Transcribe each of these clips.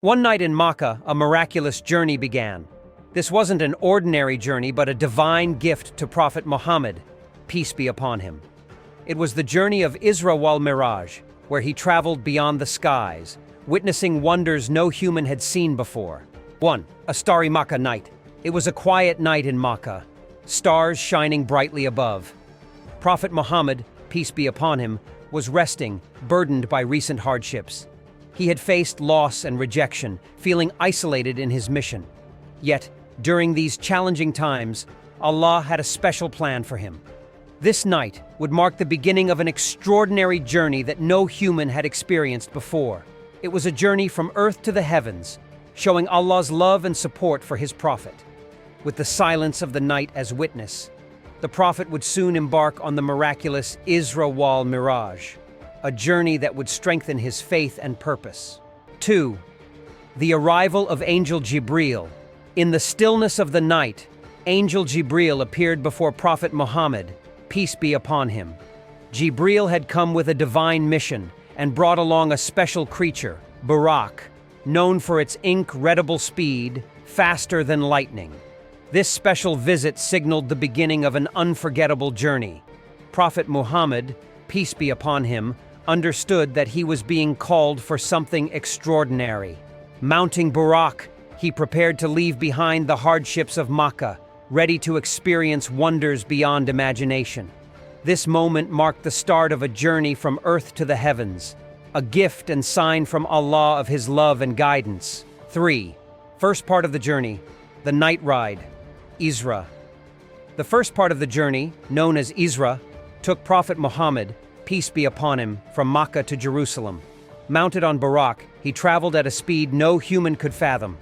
One night in Makkah, a miraculous journey began. This wasn't an ordinary journey, but a divine gift to Prophet Muhammad, peace be upon him. It was the journey of Isra wal Meraj, where he traveled beyond the skies, witnessing wonders no human had seen before. 1. A starry Makkah night. It was a quiet night in Makkah, stars shining brightly above. Prophet Muhammad, peace be upon him, was resting, burdened by recent hardships. He had faced loss and rejection, feeling isolated in his mission. Yet, during these challenging times, Allah had a special plan for him. This night would mark the beginning of an extraordinary journey that no human had experienced before. It was a journey from earth to the heavens, showing Allah's love and support for his prophet. With the silence of the night as witness, the prophet would soon embark on the miraculous Isra wal Meraj, a journey that would strengthen his faith and purpose. 2. The arrival of Angel Jibril. In the stillness of the night, Angel Jibril appeared before Prophet Muhammad, peace be upon him. Jibril had come with a divine mission and brought along a special creature, Buraq, known for its incredible speed, faster than lightning. This special visit signaled the beginning of an unforgettable journey. Prophet Muhammad, peace be upon him, understood that he was being called for something extraordinary. Mounting Buraq, he prepared to leave behind the hardships of Makkah, ready to experience wonders beyond imagination. This moment marked the start of a journey from earth to the heavens, a gift and sign from Allah of his love and guidance. 3. First part of the journey, the night ride, Isra. The first part of the journey, known as Isra, took Prophet Muhammad, peace be upon him, from Makkah to Jerusalem. Mounted on Buraq, he traveled at a speed no human could fathom.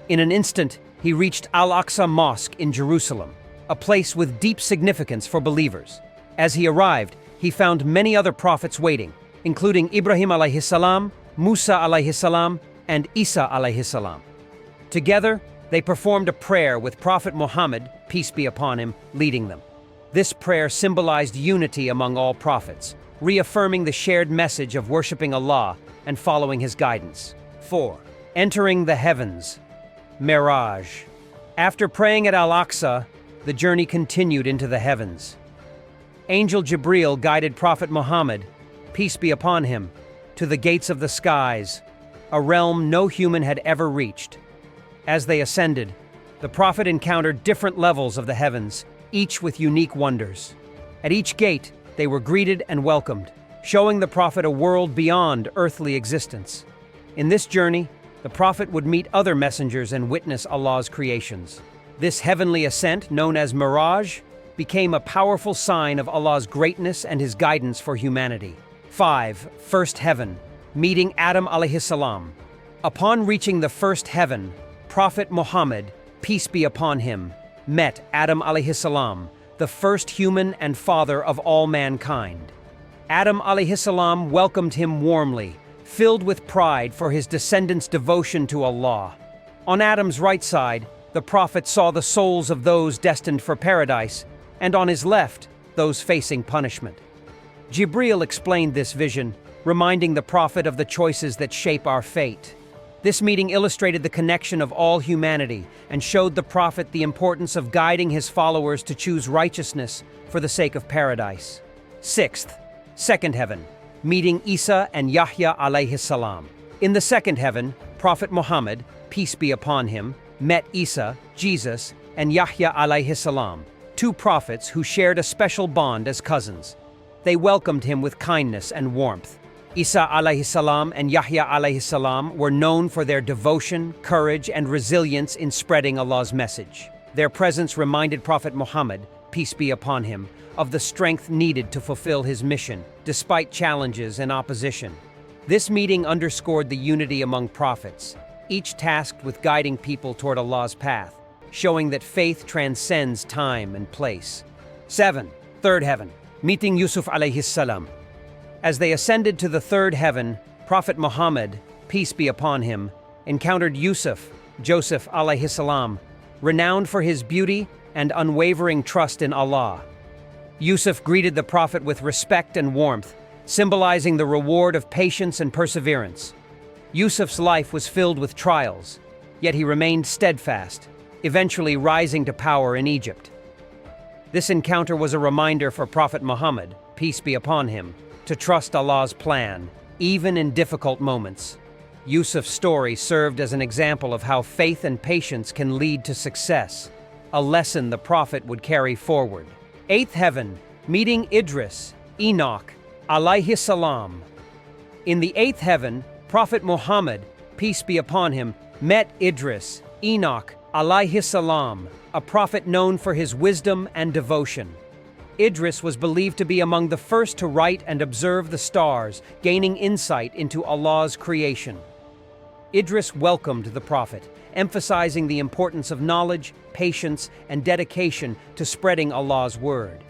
In an instant, he reached Al-Aqsa Mosque in Jerusalem, a place with deep significance for believers. As he arrived, he found many other prophets waiting, including Ibrahim alayhi salam, Musa alayhi salam, and Isa alayhi salam. Together, they performed a prayer with Prophet Muhammad, peace be upon him, leading them. This prayer symbolized unity among all prophets, reaffirming the shared message of worshiping Allah and following his guidance. 4. Entering the heavens, Miraj. After praying at Al-Aqsa, the journey continued into the heavens. Angel Jibril guided Prophet Muhammad, peace be upon him, to the gates of the skies, a realm no human had ever reached. As they ascended, the prophet encountered different levels of the heavens, each with unique wonders. At each gate, they were greeted and welcomed, showing the prophet a world beyond earthly existence. In this journey, the prophet would meet other messengers and witness Allah's creations. This heavenly ascent, known as Miraj, became a powerful sign of Allah's greatness and his guidance for humanity. 5. First heaven, meeting Adam alayhi salam. Upon reaching the first heaven, Prophet Muhammad, peace be upon him, met Adam alayhi salam, the first human and father of all mankind. Adam alayhi salam welcomed him warmly, filled with pride for his descendants' devotion to Allah. On Adam's right side, the prophet saw the souls of those destined for paradise, and on his left, those facing punishment. Jibril explained this vision, reminding the prophet of the choices that shape our fate. This meeting illustrated the connection of all humanity and showed the prophet the importance of guiding his followers to choose righteousness for the sake of paradise. 6th, second heaven, meeting Isa and Yahya alayhi salam. In the second heaven, Prophet Muhammad, peace be upon him, met Isa, Jesus, and Yahya alayhi salam, two prophets who shared a special bond as cousins. They welcomed him with kindness and warmth. Isa alayhi salam and Yahya alayhi salam were known for their devotion, courage, and resilience in spreading Allah's message. Their presence reminded Prophet Muhammad, peace be upon him, of the strength needed to fulfill his mission, despite challenges and opposition. This meeting underscored the unity among prophets, each tasked with guiding people toward Allah's path, showing that faith transcends time and place. 7. Third heaven, meeting Yusuf alayhi salam. As they ascended to the third heaven, Prophet Muhammad, peace be upon him, encountered Joseph alayhi salam, renowned for his beauty and unwavering trust in Allah. Yusuf greeted the prophet with respect and warmth, symbolizing the reward of patience and perseverance. Yusuf's life was filled with trials, yet he remained steadfast, eventually rising to power in Egypt. This encounter was a reminder for Prophet Muhammad, peace be upon him, to trust Allah's plan, even in difficult moments. Yusuf's story served as an example of how faith and patience can lead to success, a lesson the Prophet would carry forward. Eighth heaven, meeting Idris, Enoch, alayhi salam. In the eighth heaven, Prophet Muhammad, peace be upon him, met Idris, Enoch, alayhi salam, a prophet known for his wisdom and devotion. Idris was believed to be among the first to write and observe the stars, gaining insight into Allah's creation. Idris welcomed the Prophet, emphasizing the importance of knowledge, patience, and dedication to spreading Allah's word.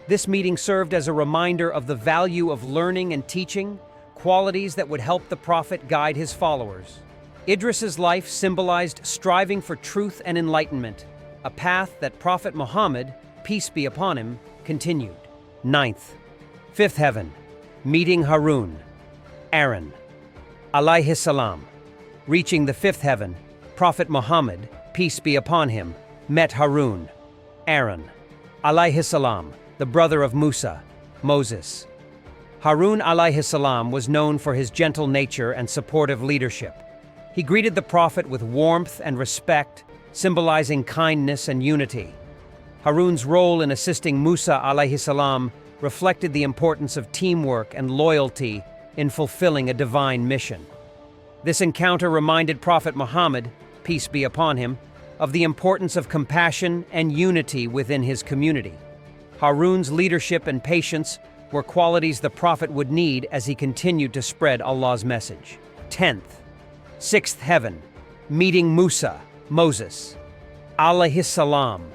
This meeting served as a reminder of the value of learning and teaching, qualities that would help the Prophet guide his followers. Idris's life symbolized striving for truth and enlightenment, a path that Prophet Muhammad, peace be upon him, continued. Ninth, fifth heaven, meeting Harun, Aaron, alayhi salam. Reaching the fifth heaven, Prophet Muhammad, peace be upon him, met Harun, Aaron, alayhi salam, the brother of Musa, Moses. Harun alayhi salam was known for his gentle nature and supportive leadership. He greeted the Prophet with warmth and respect, symbolizing kindness and unity. Harun's role in assisting Musa alayhi salam reflected the importance of teamwork and loyalty in fulfilling a divine mission. This encounter reminded Prophet Muhammad, peace be upon him, of the importance of compassion and unity within his community. Harun's leadership and patience were qualities the Prophet would need as he continued to spread Allah's message. 10th, sixth heaven, meeting Musa, Moses, alayhi salam.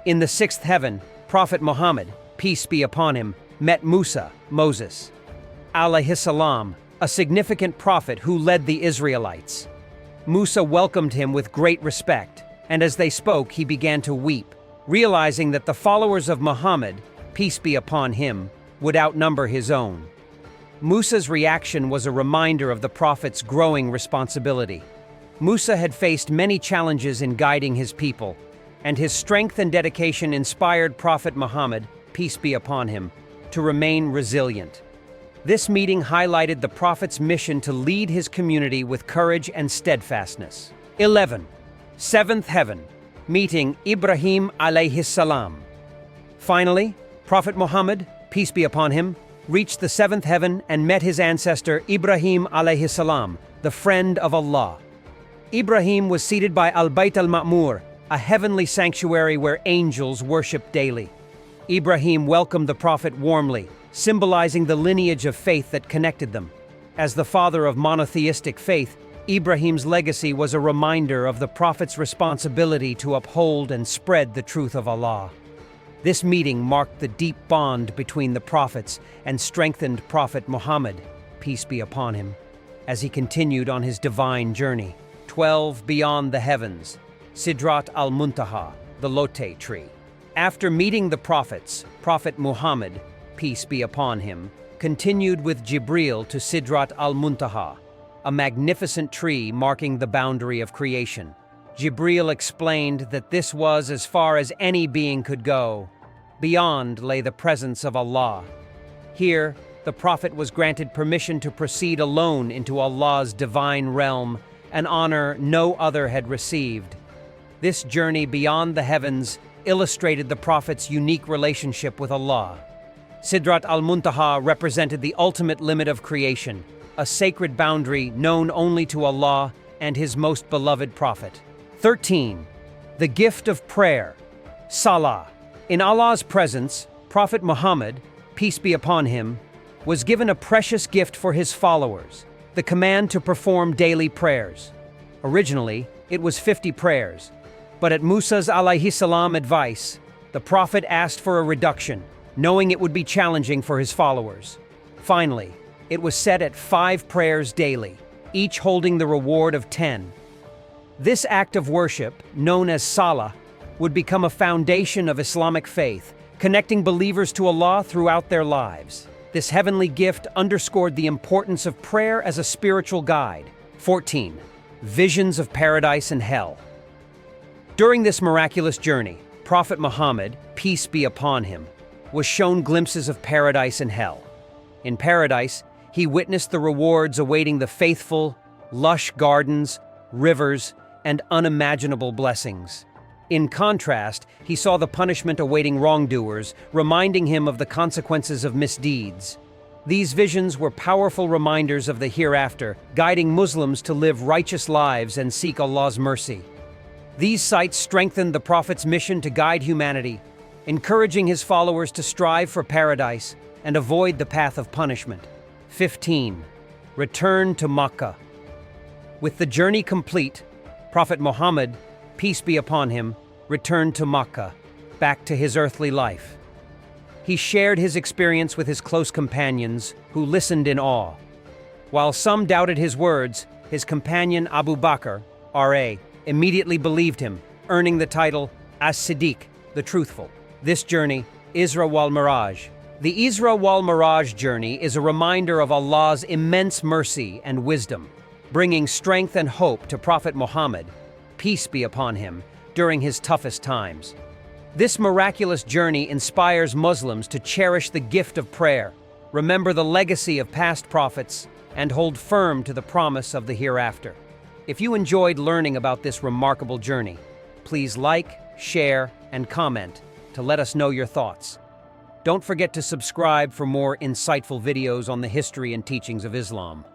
In the sixth heaven, Prophet Muhammad, peace be upon him, met Musa, Moses, alayhi salam, a significant prophet who led the Israelites. Musa welcomed him with great respect, and as they spoke, he began to weep, realizing that the followers of Muhammad, peace be upon him, would outnumber his own. Musa's reaction was a reminder of the prophet's growing responsibility. Musa had faced many challenges in guiding his people, and his strength and dedication inspired Prophet Muhammad, peace be upon him, to remain resilient. This meeting highlighted the Prophet's mission to lead his community with courage and steadfastness. 11. Seventh heaven, meeting Ibrahim alayhi salam. Finally, Prophet Muhammad, peace be upon him, reached the seventh heaven and met his ancestor Ibrahim alayhi salam, the friend of Allah. Ibrahim was seated by Al-Bayt al-Ma'mur, a heavenly sanctuary where angels worship daily. Ibrahim welcomed the Prophet warmly, symbolizing the lineage of faith that connected them. As the father of monotheistic faith, Ibrahim's legacy was a reminder of the Prophet's responsibility to uphold and spread the truth of Allah. This meeting marked the deep bond between the prophets and strengthened Prophet Muhammad, peace be upon him, as he continued on his divine journey. 12. Beyond the heavens, Sidrat al-Muntaha, the Lote tree. After meeting the prophets, Prophet Muhammad, peace be upon him, continued with Jibril to Sidrat al-Muntaha, a magnificent tree marking the boundary of creation. Jibril explained that this was as far as any being could go. Beyond lay the presence of Allah. Here, the Prophet was granted permission to proceed alone into Allah's divine realm, an honor no other had received. This journey beyond the heavens illustrated the Prophet's unique relationship with Allah. Sidrat al-Muntaha represented the ultimate limit of creation, a sacred boundary known only to Allah and His most beloved Prophet. 13. The gift of prayer, Salah. In Allah's presence, Prophet Muhammad, peace be upon him, was given a precious gift for his followers, the command to perform daily prayers. Originally, it was 50 prayers, but at Musa's alayhi salam advice, the Prophet asked for a reduction, knowing it would be challenging for his followers. Finally, it was set at 5 prayers daily, each holding the reward of 10. This act of worship, known as Salah, would become a foundation of Islamic faith, connecting believers to Allah throughout their lives. This heavenly gift underscored the importance of prayer as a spiritual guide, 14. Visions of Paradise and Hell. During this miraculous journey, Prophet Muhammad, peace be upon him, was shown glimpses of paradise and hell. In paradise, he witnessed the rewards awaiting the faithful, lush gardens, rivers, and unimaginable blessings. In contrast, he saw the punishment awaiting wrongdoers, reminding him of the consequences of misdeeds. These visions were powerful reminders of the hereafter, guiding Muslims to live righteous lives and seek Allah's mercy. These sights strengthened the Prophet's mission to guide humanity, encouraging his followers to strive for paradise and avoid the path of punishment. 15. Return to Makkah. With the journey complete, Prophet Muhammad, peace be upon him, returned to Makkah, back to his earthly life. He shared his experience with his close companions, who listened in awe. While some doubted his words, his companion Abu Bakr, R.A., immediately believed him, earning the title As-Siddiq, the Truthful. This journey, Isra wal Meraj. The Isra wal Meraj journey is a reminder of Allah's immense mercy and wisdom, bringing strength and hope to Prophet Muhammad, peace be upon him, during his toughest times. This miraculous journey inspires Muslims to cherish the gift of prayer, remember the legacy of past prophets, and hold firm to the promise of the hereafter. If you enjoyed learning about this remarkable journey, please like, share, and comment to let us know your thoughts. Don't forget to subscribe for more insightful videos on the history and teachings of Islam.